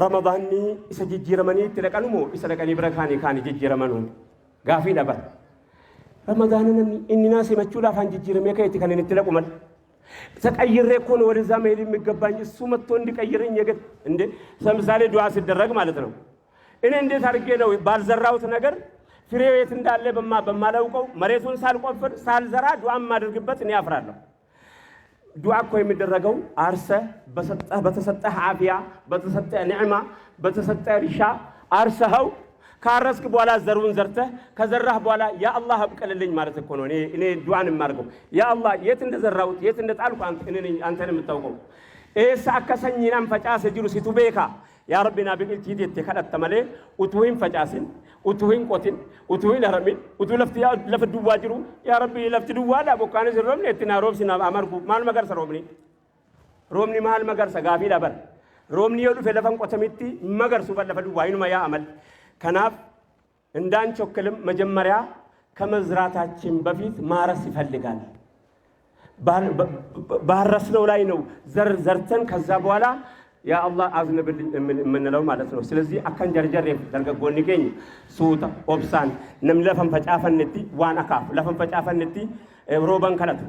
رمضاني إسجيرمني تلقنمو إسلقني بركاني كان جيرمنون غافي دبر رمضان إني ناسي مچولا فان جيرمي كايتي كان نتلقو مال ተቀይሬ እኮ ነው ወደዛ መሄድ የሚገባኝ እሱ መጥቶ እንዲቀይረኝ የገድ እንዴ ለምሳሌ ዱዓ ሲደረግ ማለት ነው እኔ እንዴት አድርጌ ነው ባልዘራውት ነገር ፍሬው የት እንዳለ በማላውቀው መሬቱን ሳልቆፍር ሳልዘራ ዱዓ ማድርግበት እኔ አፍራለሁ ዱዓ እኮ የሚደረገው አርሰ በተሰጠህ አፊያ በተሰጠህ ኒዕማ በተሰጠህ ሪሻ አርሰኸው ካረስክ በኋላ ዘሩን ዘርተህ ከዘራህ በኋላ ያ አላህ አብቀልልኝ ማለት እኮ ነው እኔ ዱዓን ማርገው ያ አላህ የት እንደዘራውት የት እንደጣልኩ አንተን የምታውቀው እሳ አከሰኝናም ፈጫሰ ጅሩ ሲቱቤካ ያ ረቢና ቢቅልቲ ዲት ከለተመለ ኡቱይን ፈጫሲን ኡቱይን ቆቲን ኡቱይን ረሚን ኡቱ ለፍዱ ዋጅሩ ያ ረቢ ለፍዱ ዋላ ቦካነ ዝሮም ለትና ሮብሲና አማርኩ ማል መገር ሰሮምኒ ሮምኒ ማል መገር ሰጋፊ ዳበር ሮምኒ ይሉ ፈለፈን ቆተሚቲ መገር ሱ ፈለፈዱ ዋይኑ ማያ አመል ከናፍ እንዳንቾክልም መጀመሪያ ከመዝራታችን በፊት ማረስ ይፈልጋል ባረስነው ላይ ነው ዘርተን ከዛ በኋላ ያ አላህ አዝነብልኝ ምንለው ማለት ነው ስለዚህ አካን ጀርጀር ደርገጎን ይገኝ ሱታ ኦብሳን ነምለፈን ፈጫፈንቲ ዋን አካፍ ለፈን ፈጫፈንቲ ሮባን ከለቱ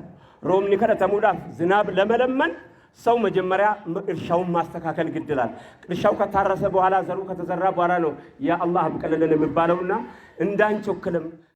ሮምኒ ከለተሙዳፍ ዝናብ ለመለመን ሰው መጀመሪያ እርሻውን ማስተካከል ግድላል እርሻው ከታረሰ በኋላ ዘሩ ከተዘራ በኋላ ነው ያ አላህ አብቀለለን የሚባለውና እንዳንቾክልም